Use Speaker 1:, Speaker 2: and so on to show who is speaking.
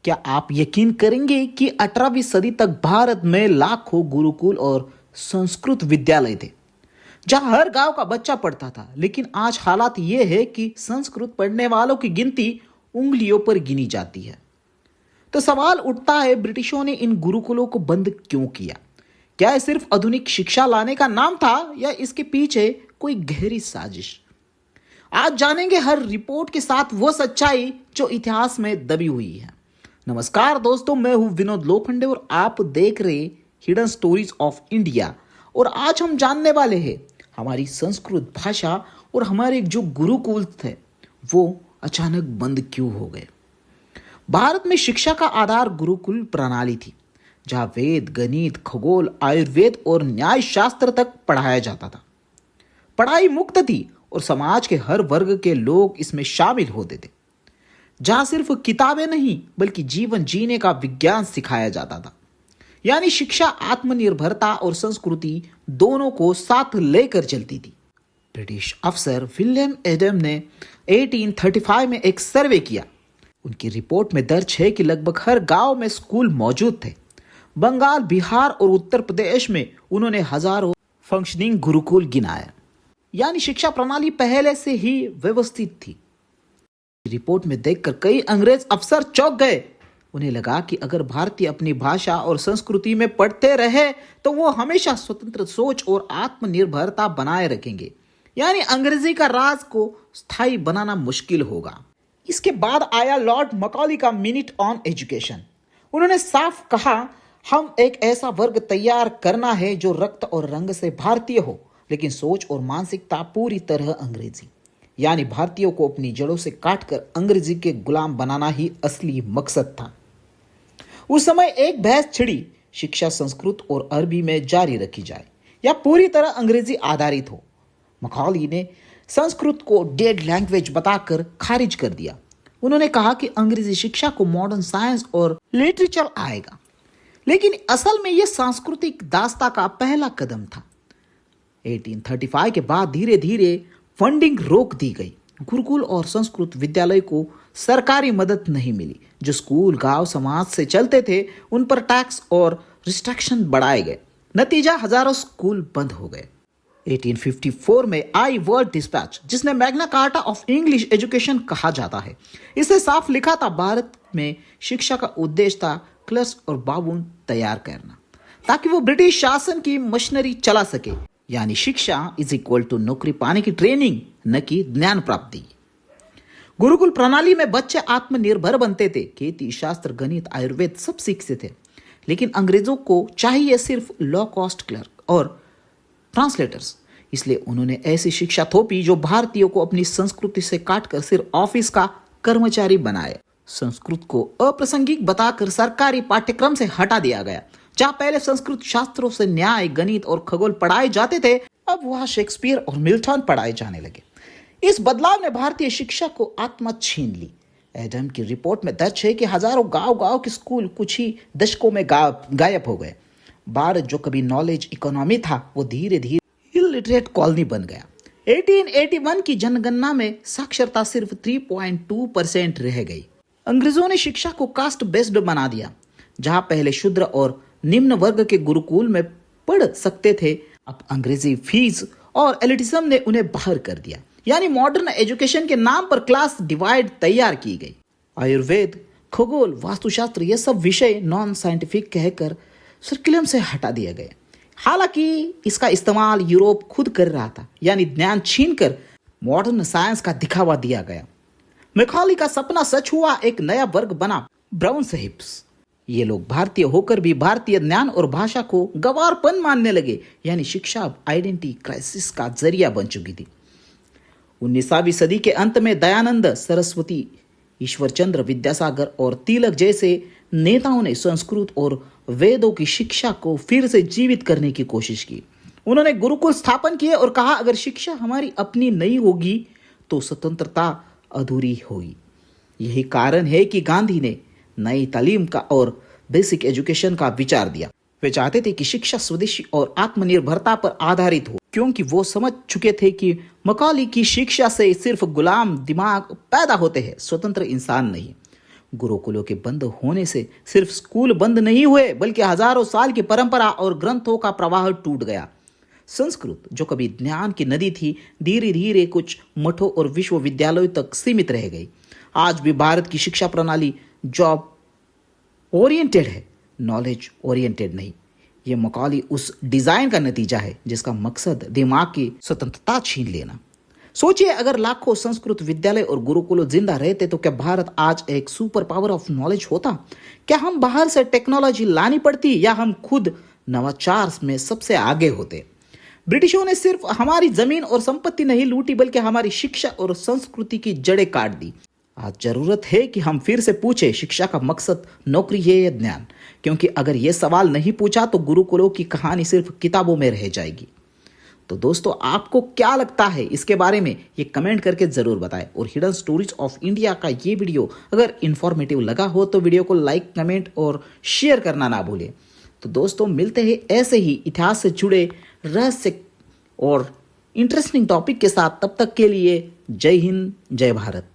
Speaker 1: क्या आप यकीन करेंगे कि 18वीं सदी तक भारत में लाखों गुरुकुल और संस्कृत विद्यालय थे जहां हर गांव का बच्चा पढ़ता था। लेकिन आज हालात ये है कि संस्कृत पढ़ने वालों की गिनती उंगलियों पर गिनी जाती है। तो सवाल उठता है, ब्रिटिशों ने इन गुरुकुलों को बंद क्यों किया? क्या यह सिर्फ आधुनिक शिक्षा लाने का नाम था या इसके पीछे कोई गहरी साजिश? आज जानेंगे हर रिपोर्ट के साथ वो सच्चाई जो इतिहास में दबी हुई है। नमस्कार दोस्तों, मैं हूं विनोद लोखंडे और आप देख रहे हिडन स्टोरीज ऑफ इंडिया। और आज हम जानने वाले हैं हमारी संस्कृत भाषा और हमारे जो गुरुकुल थे वो अचानक बंद क्यों हो गए। भारत में शिक्षा का आधार गुरुकुल प्रणाली थी, जहां वेद, गणित, खगोल, आयुर्वेद और न्याय शास्त्र तक पढ़ाया जाता था। पढ़ाई मुक्त थी और समाज के हर वर्ग के लोग इसमें शामिल होते थे, जहां सिर्फ किताबें नहीं बल्कि जीवन जीने का विज्ञान सिखाया जाता था। यानी शिक्षा आत्मनिर्भरता और संस्कृति दोनों को साथ लेकर चलती थी। ब्रिटिश अफसर विलियम एडम ने 1835 में एक सर्वे किया। उनकी रिपोर्ट में दर्ज है कि लगभग हर गांव में स्कूल मौजूद थे। बंगाल, बिहार और उत्तर प्रदेश में उन्होंने हजारों फंक्शनिंग गुरुकुल गिनाया। यानी शिक्षा प्रणाली पहले से ही व्यवस्थित थी। रिपोर्ट में देखकर कई अंग्रेज अफसर चौंक गए। उन्हें लगा कि अगर भारतीय अपनी भाषा और संस्कृति में पढ़ते रहे तो वो हमेशा स्वतंत्र सोच और आत्मनिर्भरता बनाए रखेंगे। यानी अंग्रेजी का राज को स्थायी बनाना मुश्किल होगा। इसके बाद आया लॉर्ड मकॉली का मिनट ऑन एजुकेशन। उन्होंने साफ कहा, हम एक ऐसा वर्ग तैयार करना है जो रक्त और रंग से भारतीय हो, लेकिन सोच और मानसिकता पूरी तरह अंग्रेजी। यानी भारतीयों को अपनी जड़ों से काटकर अंग्रेजी के गुलाम बनाना ही असली मकसद था। उस समय एक बहस छिड़ी, शिक्षा संस्कृत और अरबी में जारी रखी जाए या पूरी तरह अंग्रेजी आधारित हो। मकॉली ने संस्कृत को डेड लैंग्वेज बताकर खारिज कर दिया। उन्होंने कहा कि अंग्रेजी शिक्षा को मॉडर्न साइंस और लिटरेचर आएगा। लेकिन असल में यह सांस्कृतिक दास्ता का पहला कदम था। 1835 के बाद धीरे धीरे फंडिंग रोक दी गई। गुरुकुल और संस्कृत विद्यालय को सरकारी मदद नहीं मिली। जो स्कूल गांव समाज से चलते थे उन पर टैक्स और रिस्ट्रिक्शन बढ़ाए गए। नतीजा, हजारों स्कूल बंद हो गए। 1854 में आई वर्ल्ड डिस्पैच, जिसने Magna carta of English education कहा जाता है, इसे साफ लिखा था भारत में शिक्षा का उद्देश्य था क्लर्क्स और बाबून तैयार करना, ताकि वो ब्रिटिश शासन की मशीनरी चला सके। यानी शिक्षा इज इक्वल टू नौकरी पाने की ट्रेनिंग, न कि ज्ञान प्राप्ति। गुरुकुल प्रणाली में बच्चे आत्मनिर्भर बनते थे। खेती, शास्त्र, गणित, आयुर्वेद सब सीखते थे। लेकिन अंग्रेजों को चाहिए सिर्फ लो कॉस्ट क्लर्क और ट्रांसलेटर्स। इसलिए उन्होंने ऐसी शिक्षा थोपी जो भारतीयों को अपनी संस्कृति से काटकर सिर्फ ऑफिस का कर्मचारी बनाए। संस्कृत को अप्रासंगिक बताकर सरकारी पाठ्यक्रम से हटा दिया गया। जहां पहले संस्कृत शास्त्रों से न्याय, गणित और खगोल पढ़ाए जाते थे, अब वहां शेक्सपियर और मिल्टन पढ़ाए जाने लगे। इस बदलाव ने भारतीय शिक्षा को आत्मा छीन ली। एडम की रिपोर्ट में दर्ज है कि हजारों गांव के स्कूल कुछ ही दशकों में गायब हो गए। भारत जो कभी नॉलेज इकोनॉमी था वो धीरे धीरे इलिटरेट कॉलोनी बन गया। 1881 की जनगणना में साक्षरता सिर्फ 3.2% रह गई। अंग्रेजों ने शिक्षा को कास्ट बेस्ड बना दिया। जहां पहले शूद्र और निम्न वर्ग के गुरुकुल में पढ़ सकते थे, अब अंग्रेजी फीस और एलिटिज्म ने उन्हें बाहर कर दिया। यानी मॉडर्न एजुकेशन के नाम पर क्लास डिवाइड तैयार की गई। आयुर्वेद, खगोल, वास्तुशास्त्र ये सब विषय नॉन साइंटिफिक कहकर सर्कुलम से हटा दिए गए। हालांकि इसका इस्तेमाल यूरोप खुद कर रहा था। यानी ज्ञान छीनकर मॉडर्न साइंस का दिखावा दिया गया। मैकॉली का सपना सच हुआ। एक नया वर्ग बना, ब्राउन साहिब्स। ये लोग भारतीय होकर भी भारतीय ज्ञान और भाषा को गंवारपन मानने लगे। यानी शिक्षा अब आइडेंटिटी क्राइसिस का जरिया बन चुकी थी। 19वीं सदी के अंत में दयानंद सरस्वती, ईश्वरचंद्र विद्यासागर और तिलक जैसे नेताओं ने संस्कृत और वेदों की शिक्षा को फिर से जीवित करने की कोशिश की। उन्होंने गुरुकुल स्थापन किए और कहा, अगर शिक्षा हमारी अपनी नहीं होगी तो स्वतंत्रता अधूरी होगी। यही कारण है कि गांधी ने नई तालीम का और बेसिक एजुकेशन का विचार दिया। वे चाहते थे कि शिक्षा स्वदेशी और आत्मनिर्भरता पर आधारित हो, क्योंकि वो समझ चुके थे कि मकॉली की शिक्षा से सिर्फ गुलाम दिमाग पैदा होते हैं, स्वतंत्र इंसान नहीं। गुरुकुलों के बंद होने से सिर्फ स्कूल बंद नहीं हुए बल्कि हजारों साल की परंपरा और ग्रंथों का प्रवाह टूट गया। संस्कृत जो कभी ज्ञान की नदी थी, धीरे धीरे कुछ मठों और विश्वविद्यालयों तक सीमित रह गई। आज भी भारत की शिक्षा प्रणाली जॉब ओरिएंटेड है, नॉलेज ओरिएंटेड नहीं। यह मकाली उस डिजाइन का नतीजा है जिसका मकसद दिमाग की स्वतंत्रता छीन लेना। सोचिए, अगर लाखों संस्कृत विद्यालय और गुरुकुल जिंदा रहते तो क्या भारत आज एक सुपर पावर ऑफ नॉलेज होता? क्या हम बाहर से टेक्नोलॉजी लानी पड़ती या हम खुद नवाचार में सबसे आगे होते? ब्रिटिशों ने सिर्फ हमारी जमीन और संपत्ति नहीं लूटी बल्कि हमारी शिक्षा और संस्कृति की जड़ें काट दी। आज जरूरत है कि हम फिर से पूछे, शिक्षा का मकसद नौकरी है या ज्ञान? क्योंकि अगर यह सवाल नहीं पूछा तो गुरुकुलों की कहानी सिर्फ किताबों में रह जाएगी। तो दोस्तों, आपको क्या लगता है इसके बारे में, ये कमेंट करके जरूर बताएं। और हिडन स्टोरीज ऑफ इंडिया का ये वीडियो अगर इंफॉर्मेटिव लगा हो तो वीडियो को लाइक, कमेंट और शेयर करना ना भूलें। तो दोस्तों, मिलते हैं ऐसे ही इतिहास से जुड़े रहस्य और इंटरेस्टिंग टॉपिक के साथ। तब तक के लिए जय हिंद, जय भारत।